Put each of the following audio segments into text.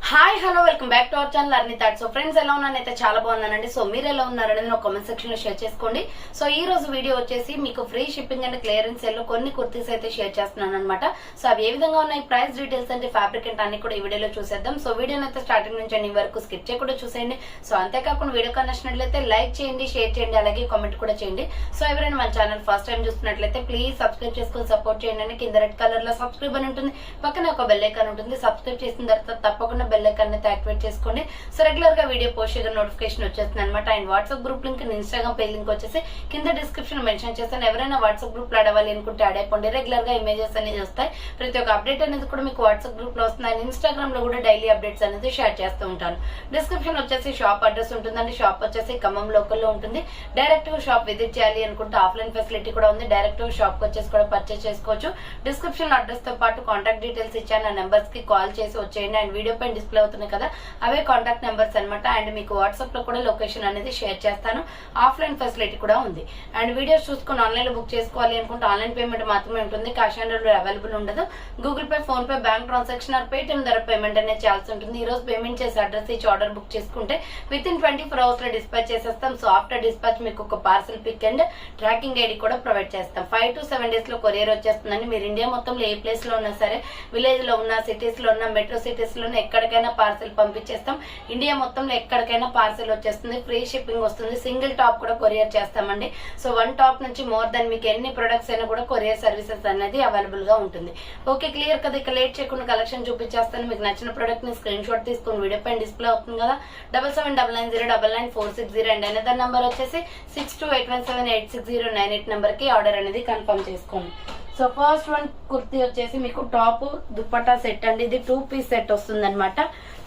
Hi hello welcome back to our channel అర్ని thought. So friends ఎలా ఉన్నానైతే చాలా బాగున్నానండి. So మీరు ఎలా ఉన్నారనేది నా కామెంట్ సెక్షన్ లో షేర్ చేసుకోండి. సో ఈ రోజు వీడియో వచ్చేసి మీకు free shipping and clearance sale లో కొన్ని కుర్తీస్ అయితే షేర్ చేస్తున్నాను అనమాట. సో అవి ఏ విధంగా ఉన్నాయి, ప్రైస్ డీటెయిల్స్ అంటే ఫ్యాబ్రిక్ అంటే అన్ని కూడా ఈ వీడియోలో చూసేద్దాం. సో వీడియోని అయితే స్టార్టింగ్ నుంచి అన్ని వరకు స్కిప్ చేయకుండా చూసేయండి. సో అంతేకాకుండా వీడియో నచ్చినట్లయితే లైక్ చేయండి, షేర్ చేయండి, అలాగే కామెంట్ కూడా చేయండి. సో ఎవరైనా మన ఛానల్ ఫస్ట్ టైం చూస్తున్నట్లయితే ప్లీజ్ సబ్స్క్రైబ్ చేసుకొని సపోర్ట్ చేయండి. కింద రెడ్ కలర్ లో సబ్స్క్రైబ్ అని ఉంటుంది, పక్కన ఒక బెల్ ఐకాన్ ఉంటుంది. సబ్స్క్రైబ్ చేసిన తర్వాత తప్పకుండా బెల్ ఐకాన్ అయితే యాక్టివేట్ చేసుకోండి. సో రెగ్యులర్ గా వీడియో పోస్ట్ చేయగా నోటిఫికేషన్ వచ్చేస్తుంది అనమాట. And WhatsApp group link, Instagram page link వచ్చేసి కింద డిస్క్రిప్షన్ మెన్షన్ చేస్తాను. ఎవరైనా వాట్సాప్ గ్రూప్ లో అడవాలి అనుకుంటే యాడ్ అయిపోండి. రెగ్యులర్ గా ఇమేజెస్ అనేది వస్తాయి, ప్రతి ఒక్క అప్డేట్ అనేది కూడా మీకు వాట్సాప్ గ్రూప్ లో వస్తుంది. అండ్ ఇన్స్టాగ్రామ్ లో కూడా డైలీ అప్డేట్స్ అనేది షేర్ చేస్తూ ఉంటాను. డిస్క్రిప్షన్ వచ్చేసి షాప్ అడ్రస్ ఉంటుందండి. షాప్ వచ్చేసి ఖమ్మం లోకల్ లో ఉంటుంది. డైరెక్ట్ గా షాప్ విజిట్ చేయాలి అనుకుంటే ఆఫ్లైన్ ఫెసిలిటీ కూడా ఉంది. డైరెక్ట్ గా షాప్ వచ్చేసి కూడా పర్చేస్ చేసుకోవచ్చు. డిస్క్రిప్షన్ అడ్రస్ తో పాటు కాంటాక్ట్ డీటెయిల్స్ ఇచ్చాను. ఆ నెంబర్స్ కి కాల్ చేసి వచ్చేయండి. అండ్ వీడియో పైన డిస్ప్లే అవుతున్నాయి కదా, అవే కాంటాక్ట్ నెంబర్స్ అనమాట. అండ్ మీకు వాట్సాప్ లో కూడా లొకేషన్ అనేది షేర్ చేస్తాను. ఆఫ్లైన్ ఫెసిలిటీ కూడా ఉంది. అండ్ వీడియోస్ చూసుకుని ఆన్లైన్ లో బుక్ చేసుకోవాలి అనుకుంటే ఆన్లైన్ పేమెంట్ మాత్రమే ఉంటుంది. క్యాష్ ఆన్ డెలివరీ అవైలబుల్ ఉండదు. Google pay, PhonePe, bank transaction or Paytm ద్వారా పేమెంట్ అనేది చేయాల్సి ఉంటుంది. ఈ రోజు పేమెంట్ చేసి అడ్రస్ ఇచ్చి ఆర్డర్ బుక్ చేసుకుంటే విత్ ఇన్ 24 hours లో డిస్పాచ్ చేసేస్తాం. సో ఆఫ్టర్ డిస్పాచ్ మీకు ఒక parcel pick and tracking ID కూడా ప్రొవైడ్ చేస్తాం. 5 to 7 days లో కొరియర్ వచ్చేస్తుందండి. మీరు ఇండియా మొత్తంలో ఏ ప్లేస్ లో ఉన్నా సరే, విలేజ్ లో ఉన్న, సిటీస్ లో ఉన్న, మెట్రో సిటీస్ లో ఎక్కడికైనా పార్సల్ పంపించేస్తాం. ఇండియా మొత్తంలో ఎక్కడికైనా పార్సల్ వచ్చేస్తుంది. ఫ్రీ షిప్పింగ్ వస్తుంది. సింగిల్ టాప్ కూడా కొరియర్ చేస్తామండి. సో 1 టాప్ నుంచి మోర్ దాన్ మీకు ఎన్ని ప్రొడక్ట్స్ అయినా కూడా కొరియర్ సర్వీసెస్ అనేది అవైలబుల్ గా ఉంటుంది. ఓకే, క్లియర్ కదా. ఇక లేట్ చేయకుండా కలెక్షన్ చూపించేస్తాను. మీకు నచ్చిన ప్రొడక్ట్ ని స్క్రీన్ షాట్ తీసుకుని వీడియో పైన డిస్ప్లే అవుతుంది కదా, 7799099460 అండ్ అనదర్ నెంబర్ వచ్చేసి 6281786098 నెంబర్ కి ఆర్డర్ అనేది కన్ఫర్మ్ చేసుకోండి. సో ఫస్ట్ వన్ కుర్తీ వచ్చేసి మీకు టాప్ దుప్పట్టా సెట్ అండి. ఇది 2 piece సెట్ వస్తుంది అనమాట.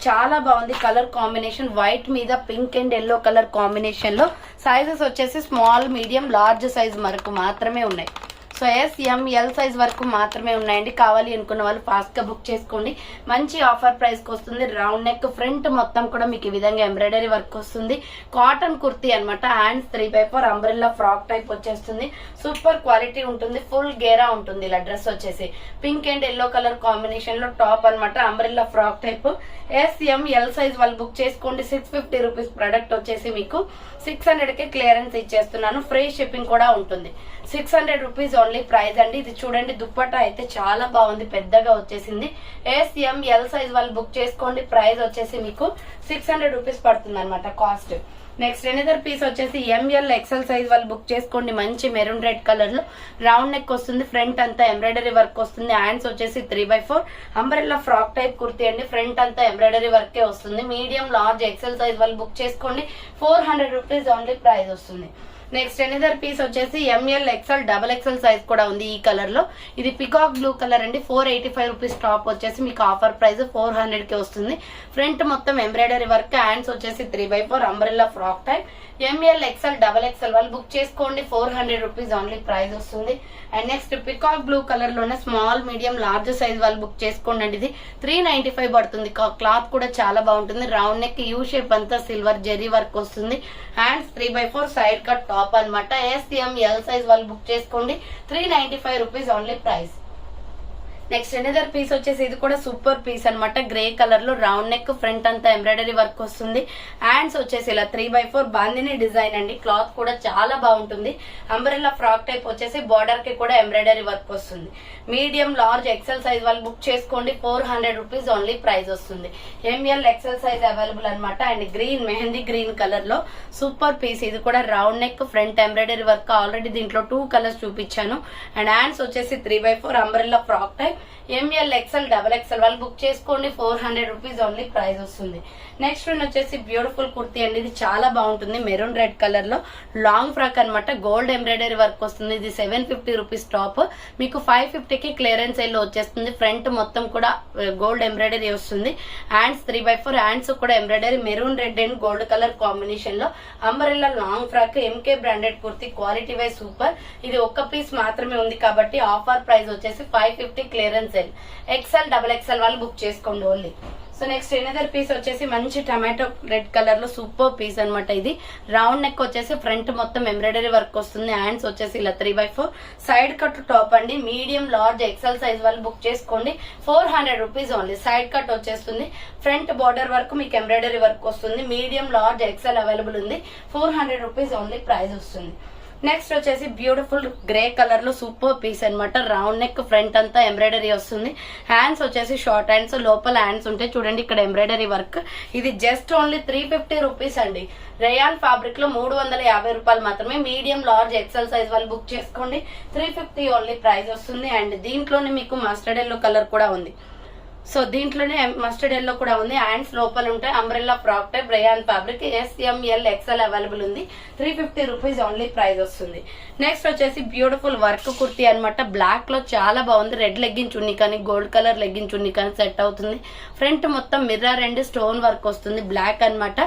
చాలా బాగుంది. కలర్ కాంబినేషన్ వైట్ మీద pink and yellow colour combination లో సైజెస్ వచ్చేసి స్మాల్, మీడియం, లార్జ్ సైజ్ వరకు మాత్రమే ఉన్నాయి. సో SML సైజ్ వరకు మాత్రమే ఉన్నాయండి. కావాలి అనుకున్న వాళ్ళు ఫాస్ట్ గా బుక్ చేసుకోండి. మంచి ఆఫర్ ప్రైస్ కి వస్తుంది. రౌండ్ నెక్, ఫ్రంట్ మొత్తం కూడా మీకు ఈ విధంగా ఎంబ్రాయిడరీ వర్క్ వస్తుంది. కాటన్ కుర్తీ అనమాట. హ్యాండ్స్ 3/4 అంబ్రెల్లా ఫ్రాక్ టైప్ వచ్చేస్తుంది. సూపర్ క్వాలిటీ ఉంటుంది. ఫుల్ గేరా ఉంటుంది. ఇలా డ్రెస్ వచ్చేసి pink and yellow colour combination లో టాప్ అనమాట. Umbrella frock type. SML size వాళ్ళు బుక్ చేసుకోండి. 650 రూపీస్ ప్రొడక్ట్ వచ్చేసి మీకు 600 కి క్లియరెన్స్ ఇచ్చేస్తున్నాను. ఫ్రీ షిప్పింగ్ కూడా ఉంటుంది. 600 రూపీస్ ఓన్లీ ప్రైస్ అండి. ఇది చూడండి, దుప్పట్టా అయితే చాలా బాగుంది, పెద్దగా వచ్చేసింది. SML సైజ్ వాళ్ళు బుక్ చేసుకోండి. ప్రైస్ వచ్చేసి మీకు 600 రూపీస్ పడుతుంది అనమాట కాస్ట్. నెక్స్ట్ ఎనదర్ పీస్ వచ్చేసి ML XL సైజ్ వాళ్ళు బుక్ చేసుకోండి. మంచి మెరూన్ రెడ్ కలర్ లో రౌండ్ నెక్ వస్తుంది. ఫ్రంట్ అంతా ఎంబ్రాయిడరీ వర్క్ వస్తుంది. హ్యాండ్స్ వచ్చేసి 3/4 అంబ్రెల్లా ఫ్రాక్ టైప్ కుర్తీ అండి. ఫ్రంట్ అంతా ఎంబ్రాయిడరీ వర్కే వస్తుంది. మీడియం, లార్జ్, XL సైజ్ వాళ్ళు బుక్ చేసుకోండి. 400 రూపీస్ ఓన్లీ ప్రైస్ వస్తుంది. నెక్స్ట్ ఎనదర్ పీస్ వచ్చేసి ML XL XXL సైజ్ కూడా ఉంది ఈ కలర్ లో. ఇది పికాక్ బ్లూ కలర్ అండి. 485 రూపీస్ టాప్ వచ్చేసి మీకు ఆఫర్ ప్రైస్ 400 కి వస్తుంది. ఫ్రంట్ మొత్తం ఎంబ్రాయిడరీ వర్క్, హ్యాండ్స్ వచ్చేసి 3/4 umbrella frock type. ML XL XXL వాళ్ళు బుక్ చేసుకోండి. 400 రూపీస్ ఓన్లీ ప్రైస్ వస్తుంది. And next peacock blue colour లోనే స్మాల్, మీడియం, లార్జ్ సైజ్ వాళ్ళు బుక్ చేసుకోండి అండి. ఇది 395 పడుతుంది. క్లాత్ కూడా చాలా బాగుంటుంది. రౌండ్ నెక్, యూ షేప్ అంతా సిల్వర్ జెరీ వర్క్ వస్తుంది. హ్యాండ్స్ 3/4 సైడ్ కట్ టాప్ అనమాట. SML సైజ్ వాళ్ళు బుక్ చేసుకోండి. 395 rupees only price. Next another piece వచ్చేసి ఇది కూడా సూపర్ పీస్ అనమాట. గ్రే కలర్ లో రౌండ్ నెక్, ఫ్రంట్ అంతా ఎంబ్రాయిడరీ వర్క్ వస్తుంది. హ్యాండ్స్ వచ్చేసి ఇలా 3/4 బాందిని డిజైన్ అండి. క్లాత్ కూడా చాలా బాగుంటుంది. అంబ్రెల్లా ఫ్రాక్ టైప్ వచ్చేసి బార్డర్ కి కూడా ఎంబ్రాయిడరీ వర్క్ వస్తుంది. మీడియం, లార్జ్, XL సైజ్ వాళ్ళు బుక్ చేసుకోండి. 400 రూపీస్ ఓన్లీ ప్రైస్ వస్తుంది. ML XL సైజ్ అవైలబుల్ అనమాట. And green, mehndi green colour లో సూపర్ పీస్. ఇది కూడా round neck, front embroidery work. Already దీంట్లో 2 కలర్స్ చూపించాను. అండ్ హ్యాండ్స్ వచ్చేసి 3/4 umbrella frock type. ML XL XXL వాళ్ళు బుక్ చేసుకోండి. 400 రూపీస్ ఓన్లీ ప్రైస్ వస్తుంది. నెక్స్ట్ వన్ వచ్చేసి బ్యూటిఫుల్ కుర్తీ అండి. ఇది చాలా బాగుంటుంది. మెరూన్ రెడ్ కలర్ లో లాంగ్ ఫ్రాక్ అనమాట. గోల్డ్ ఎంబ్రాయిడరీ వర్క్ వస్తుంది. ఇది 750 రూపీస్ టాప్. మీకు 550 కి క్లియరెన్స్ సేల్ లో వచ్చేస్తుంది. ఫ్రంట్ మొత్తం కూడా గోల్డ్ ఎంబ్రాయిడరీ వస్తుంది. హ్యాండ్స్ 3/4 హ్యాండ్స్ కూడా embroidery maroon red and gold colour combination లో umbrella long frock. MK branded kurti. Quality wise super. ఇది ఒక్క పీస్ మాత్రమే ఉంది కాబట్టి ఆఫర్ ప్రైస్ వచ్చేసి 550 క్లియరెన్స్ సేల్. XL XXL వాళ్ళు బుక్ చేసుకోండి only. So next another piece వచ్చేసి మంచి టమాటో రెడ్ కలర్ లో సూపర్ పీస్ అనమాట. ఇది రౌండ్ నెక్ వచ్చేసి ఫ్రంట్ మొత్తం ఎంబ్రాయిడరీ వర్క్ వస్తుంది. హ్యాండ్స్ వచ్చేసి ఇలా 3/4 సైడ్ కట్ టాప్ అండి. మీడియం లార్జ్ ఎక్సెల్ సైజ్ వాళ్ళు బుక్ చేసుకోండి. 400 రూపీస్ ఓన్లీ. సైడ్ కట్ వచ్చేస్తుంది. ఫ్రంట్ బార్డర్ వర్క్ మీకు ఎంబ్రాయిడరీ వర్క్ వస్తుంది. మీడియం లార్జ్ ఎక్సెల్ అవైలబుల్ ఉంది. 400 రూపీస్ ఓన్లీ ప్రైస్ వస్తుంది. నెక్స్ట్ వచ్చేసి బ్యూటిఫుల్ గ్రే కలర్ లో సూపర్ పీస్ అనమాట. రౌండ్ నెక్ ఫ్రంట్ అంతా ఎంబ్రాయిడరీ వస్తుంది. హ్యాండ్స్ వచ్చేసి షార్ట్ హ్యాండ్స్, లోపల హ్యాండ్స్ ఉంటాయి చూడండి. ఇక్కడ ఎంబ్రాయిడరీ వర్క్. ఇది జస్ట్ ఓన్లీ 350 రూపీస్ అండి. రేయాన్ ఫ్యాబ్రిక్ లో 350 రూపాయలు మాత్రమే. మీడియం లార్జ్ ఎక్సెల్ సైజ్ వాళ్ళు బుక్ చేసుకోండి. 350 ఓన్లీ ప్రైస్ వస్తుంది. అండ్ దీంట్లోనే మీకు మస్టర్డ్ ఎల్లో కలర్ కూడా ఉంది. సో దీంట్లోనే మస్టర్డ్ ఎల్లో కూడా ఉంది. హ్యాండ్స్ లోపల ఉంటాయి. Umbrella frock type rayon fabric. SML XL available ఉంది. 350 రూపీస్ ఓన్లీ ప్రైస్ వస్తుంది. నెక్స్ట్ వచ్చేసి బ్యూటిఫుల్ వర్క్ కుర్తీ అనమాట. బ్లాక్ లో చాలా బాగుంది. రెడ్ లెగ్గిన్ చున్నీ కానీ గోల్డ్ కలర్ లెగ్గిన్ చున్నీ కానీ సెట్ అవుతుంది. ఫ్రంట్ మొత్తం మిర్రర్ అండ్ స్టోన్ వర్క్ వస్తుంది. బ్లాక్ అనమాట.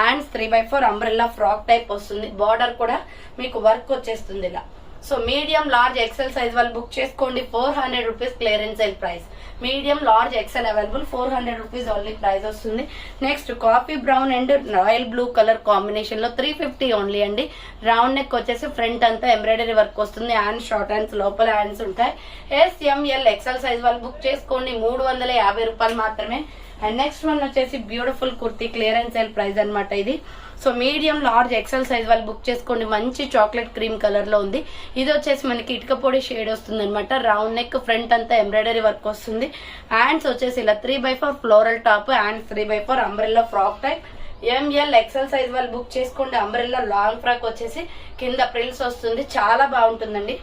హ్యాండ్స్ 3/4 అంబ్రెల్లా ఫ్రాక్ టైప్ వస్తుంది. బార్డర్ కూడా మీకు వర్క్ వచ్చేస్తుంది ఇలా. So medium large XL size వాళ్ళు బుక్ చేసుకోండి. 400 rupees clearance sale price. Medium large XL available. 400 rupees only price వస్తుంది. Next coffee brown and royal blue colour combination లో 350 only అండి. రౌండ్ నెక్ వచ్చేసి ఫ్రంట్ అంతా ఎంబ్రాయిడరీ వర్క్ వస్తుంది. Hands short hands, లోపల hands ఉంటాయి. SML XL సైజ్ వాళ్ళు book చేసుకోండి. 350 రూపాయలు మాత్రమే. అండ్ నెక్స్ట్ వన్ వచ్చేసి beautiful kurti clearance sale price అనమాట ఇది. So medium large XL size వాళ్ళు బుక్ చేసుకోండి. మంచి చాక్లెట్ క్రీమ్ కలర్ లో ఉంది. ఇది వచ్చేసి మనకి ఇటుక పొడి షేడ్ వస్తుంది అనమాట. రౌండ్ నెక్ ఫ్రంట్ అంతా ఎంబ్రాయిడరీ వర్క్ వస్తుంది. హ్యాండ్స్ వచ్చేసి ఇలా 3/4 floral top. Hands 3/4 umbrella frock type. ML XL size వాళ్ళు బుక్ చేసుకోండి. అంబ్రెల్లా లాంగ్ ఫ్రాక్ వచ్చేసి కింద ప్రిల్స్ వస్తుంది. చాలా బాగుంటుందండి.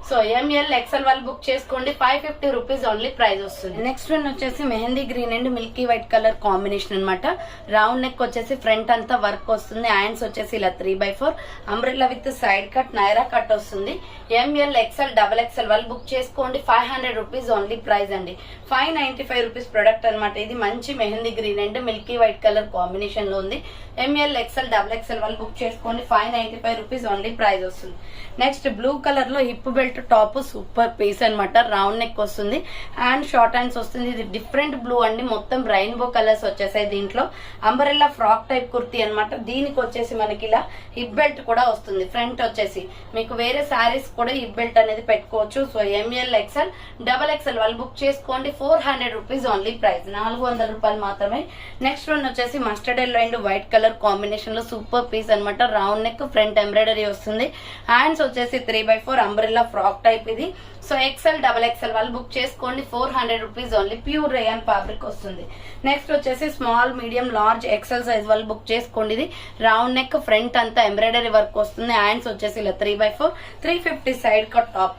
సో ML XL వాళ్ళు బుక్ చేసుకోండి. 550 రూపీస్ ఓన్లీ ప్రైస్ వస్తుంది. నెక్స్ట్ వన్ వచ్చేసి mehndi green and milky white colour combination అనమాట. రౌండ్ నెక్ వచ్చేసి ఫ్రంట్ అంతా వర్క్ వస్తుంది. హ్యాండ్స్ వచ్చేసి ఇలా 3/4 umbrella with side cut Naira cut వస్తుంది. ML XL XXL వాళ్ళు బుక్ చేసుకోండి. 500 రూపీస్ ఓన్లీ ప్రైస్ అండి. 595 రూపీస్ ప్రొడక్ట్ అనమాట. ఇది మంచి mehndi green and milky white colour combination లో ఉంది. ML XL XXL వాళ్ళు బుక్ చేసుకోండి. 595 రూపీస్ ఓన్లీ ప్రైస్ వస్తుంది. నెక్స్ట్ బ్లూ కలర్ లో hip belt top super piece అనమాట. రౌండ్ నెక్ వస్తుంది. హ్యాండ్ షార్ట్ హ్యాండ్స్ వస్తుంది. ఇది డిఫరెంట్ బ్లూ అండి. మొత్తం రెయిన్బో కలర్స్ వచ్చేసాయి దీంట్లో. అంబరెల్లా ఫ్రాక్ టైప్ కుర్తీ అనమాట. దీనికి వచ్చేసి మనకి ఇలా హిప్ బెల్ట్ కూడా వస్తుంది. ఫ్రంట్ వచ్చేసి మీకు వేరే శారీస్ కూడా హిప్ బెల్ట్ అనేది పెట్టుకోవచ్చు. సో ML XL XXL వాళ్ళు బుక్ చేసుకోండి. 400 రూపీస్ ఓన్లీ ప్రైస్. 400 రూపాయలు మాత్రమే. నెక్స్ట్ వన్ వచ్చేసి mustard yellow and white colour combination లో సూపర్ పీస్ అనమాట. రౌండ్ నెక్ ఫ్రంట్ ఎంబ్రాయిడరీ వస్తుంది. హ్యాండ్స్ వచ్చేసి 3/4 అంబ్రెల్లా ఫ్రాక్ టైప్ ఇది. సో XL XXL వాళ్ళు బుక్ చేసుకోండి. 400 rupees only. Pure rayon fabric వస్తుంది. నెక్స్ట్ వచ్చేసి small medium large XL size వాళ్ళు బుక్ చేసుకోండి. ఇది రౌండ్ నెక్ ఫ్రంట్ అంతా ఎంబ్రాయిడరీ వర్క్ వస్తుంది. హ్యాండ్స్ వచ్చేసి ఇలా 3/4 350 side cut top.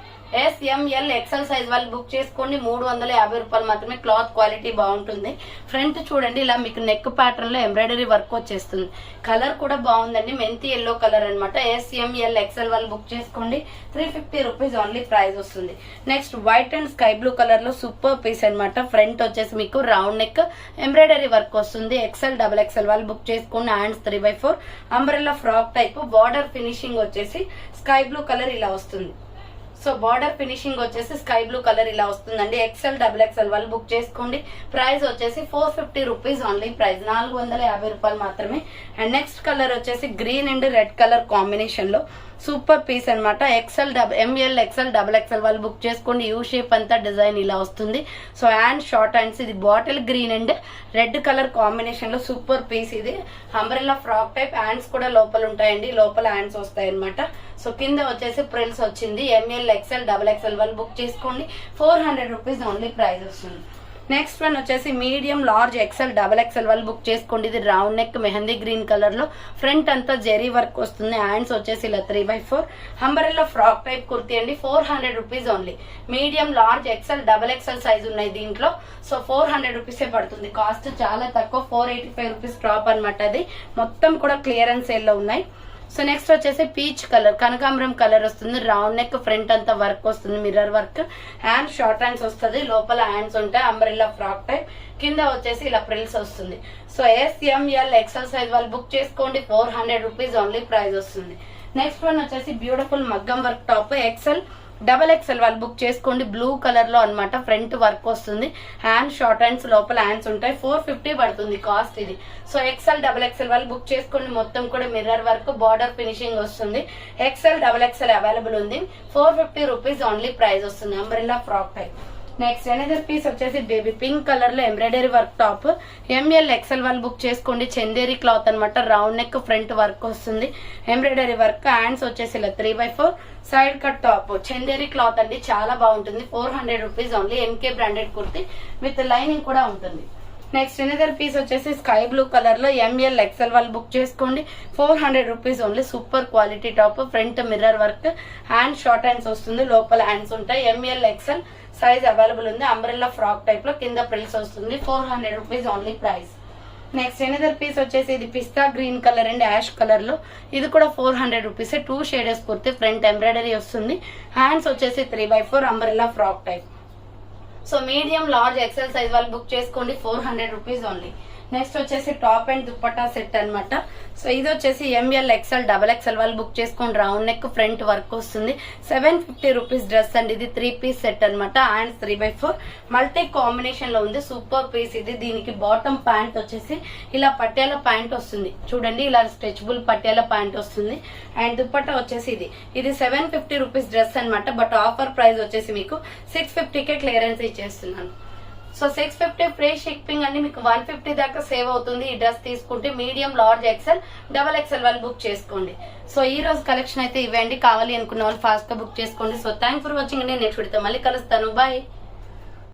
SML XL size వాళ్ళు బుక్ చేసుకోండి. 350 రూపాయలు మాత్రమే. క్లాత్ క్వాలిటీ బాగుంటుంది. ఫ్రంట్ చూడండి ఇలా మీకు నెక్ ప్యాటర్న్ లో ఎంబ్రాయిడరీ వర్క్ వచ్చేస్తుంది. కలర్ కూడా బాగుందండి. మెంతి ఎల్లో కలర్ అనమాట. SML XL వాళ్ళు బుక్ చేసుకోండి. 350 రూపీస్ ఓన్లీ ప్రైస్ వస్తుంది. Next white and sky blue colour లో సూపర్ పీస్ అనమాట. ఫ్రంట్ వచ్చేసి మీకు రౌండ్ నెక్ ఎంబ్రాయిడరీ వర్క్ వస్తుంది. XL XXL వాళ్ళు బుక్ చేసుకోండి. Hands 3/4 umbrella frock type. Border finishing వచ్చేసి స్కై బ్లూ కలర్ ఇలా వస్తుంది. సో బార్డర్ ఫినిషింగ్ వచ్చేసి స్కై బ్లూ కలర్ ఇలా వస్తుందండి. XL XXL వాళ్ళు బుక్ చేసుకోండి. ప్రైస్ వచ్చేసి 450 రూపీస్ ఓన్లీ ప్రైస్. 450 రూపాయలు మాత్రమే. అండ్ నెక్స్ట్ కలర్ వచ్చేసి green and red colour combination లో సూపర్ పీస్ అనమాట. ML XL XXL వాళ్ళు బుక్ చేసుకోండి. యూ షేప్ అంతా డిజైన్ ఇలా వస్తుంది. So hand short hands. ఇది bottle green and red colour combination లో సూపర్ పీస్. ఇది అంబ్రెల్లా ఫ్రాక్ టైప్. హ్యాండ్స్ కూడా లోపల ఉంటాయండి. లోపల హ్యాండ్స్ వస్తాయి అనమాట. సో కింద వచ్చేసి ప్రిల్స్ వచ్చింది. ML XL XXL వాళ్ళు బుక్ చేసుకోండి. 400 రూపీస్ ఓన్లీ ప్రైస్ వస్తుంది. నెక్స్ట్ వన్ వచ్చేసి మీడియం లార్జ్ XL XXL వాళ్ళు బుక్ చేసుకోండి. ఇది round neck mehndi green colour లో ఫ్రంట్ అంతా జెరీ వర్క్ వస్తుంది. హ్యాండ్స్ వచ్చేసి ఇలా 3/4 అంబ్రెల్లా ఫ్రాక్ టైప్ కుర్తీ అండి. 400 rupees only. Medium large XL XXL size ఉన్నాయి దీంట్లో. సో 400 రూపీసే పడుతుంది. కాస్ట్ చాలా తక్కువ. 485 రూపీస్ టాప్ అనమాట. అది మొత్తం కూడా క్లియరెన్స్ సేల్ లో ఉన్నాయి. సో నెక్స్ట్ వచ్చేసి పీచ్ కలర్ కనకాంబరం కలర్ వస్తుంది. రౌండ్ నెక్ ఫ్రంట్ అంతా వర్క్ వస్తుంది. Mirror work. Hand short hands వస్తుంది. లోపల హ్యాండ్స్ ఉంటాయి. Umbrella frock type. కింద వచ్చేసి ఇలా ప్రిల్స్ వస్తుంది. సో SML XL సైజ్ వాళ్ళు బుక్ చేసుకోండి. 400 రూపీస్ ఓన్లీ ప్రైస్ వస్తుంది. నెక్స్ట్ వన్ వచ్చేసి బ్యూటిఫుల్ మగ్గం వర్క్ టాప్. XL XXL వాళ్ళు బుక్ చేసుకోండి. బ్లూ కలర్ లో అన్నమాట, ఫ్రంట్ వర్క్ వస్తుంది, హ్యాండ్ షార్ట్ హ్యాండ్స్, లోపల హ్యాండ్స్ ఉంటాయి. 450 పడుతుంది కాస్ట్ ఇది. సో XXL వాళ్ళు బుక్ చేసుకోండి. మొత్తం కూడా మిర్రర్ వర్క్, బార్డర్ ఫినిషింగ్ వస్తుంది. XXL అవైలబుల్ ఉంది. 450 రూపీస్ ఓన్లీ ప్రైస్ వస్తుంది. Umbrella frock type. Next another piece వచ్చేసి బేబీ పింక్ కలర్ లో ఎంబ్రాయిడరీ వర్క్ టాప్. XL వాళ్ళు బుక్ చేసుకోండి. చందేరి క్లాత్ అనమాట, రౌండ్ నెక్, ఫ్రంట్ వర్క్ వస్తుంది, ఎంబ్రాయిడరీ వర్క్, హ్యాండ్స్ వచ్చేసి ఇలా 3/4 side cut top. Chanderi cloth అండి, చాలా బాగుంటుంది. 400 rupees only. MK branded kurti with lining కూడా ఉంటుంది. నెక్స్ట్ ఎనదర్ పీస్ వచ్చేసి స్కై బ్లూ కలర్ లో XL వాళ్ళు బుక్ చేసుకోండి. 400 rupees only. Super quality top, front mirror work, hand short hands వస్తుంది, లోపల హ్యాండ్స్ ఉంటాయి. XL సైజ్ అవైలబుల్ ఉంది. అంబ్రెల్లా ఫ్రాక్ టైప్ లో కింద ప్రిల్స్ వస్తుంది. 400 rupees only price. Next another piece వచ్చేసి ఇది pista green colour and ash colour లో, ఇది కూడా 400 rupees. 2 shades kurti, front embroidery వస్తుంది, హ్యాండ్స్ వచ్చేసి 3/4 umbrella frock type. So medium, large, XL size వాళ్ళు బుక్ చేసుకోండి. 400 రూపీస్ ఓన్లీ. నెక్స్ట్ వచ్చేసి టాప్ అండ్ దుప్పట్టా సెట్ అనమాట. సో ఇది వచ్చేసి XXL వాళ్ళు బుక్ చేసుకోండి. రౌండ్ నెక్, ఫ్రంట్ వర్క్ వస్తుంది. 750 రూపీస్ డ్రెస్ అండి. ఇది 3 పీస్ సెట్ అనమాట. అండ్ 3/4 మల్టీ కాంబినేషన్ లో ఉంది. సూపర్ పీస్ ఇది. దీనికి బాటమ్ ప్యాంట్ వచ్చేసి ఇలా పట్యాల ప్యాంట్ వస్తుంది చూడండి, ఇలా స్ట్రెచబుల్ పట్యాల ప్యాంట్ వస్తుంది. అండ్ దుప్పట్టా వచ్చేసి ఇది 750 రూపీస్ డ్రెస్ అనమాట. బట్ ఆఫర్ ప్రైస్ వచ్చేసి మీకు 650కే క్లియరెన్స్ ఇచ్చేస్తున్నాను. సో 650 ఫ్రీ షిప్పింగ్ అండి. మీకు 150 దాకా సేవ్ అవుతుంది ఈ డ్రెస్ తీసుకుంటే. మీడియం, లార్జ్, XXL వాళ్ళు బుక్ చేసుకోండి. సో ఈ రోజు కలెక్షన్ అయితే ఇవ్వండి. కావాలి అనుకున్న వాళ్ళు ఫాస్ట్ గా బుక్ చేసుకోండి. సో థ్యాంక్స్ ఫర్ వాచింగ్ అండి. నెక్స్ట్ వీడియోతో మళ్ళీ కలుస్తాను. బాయ్.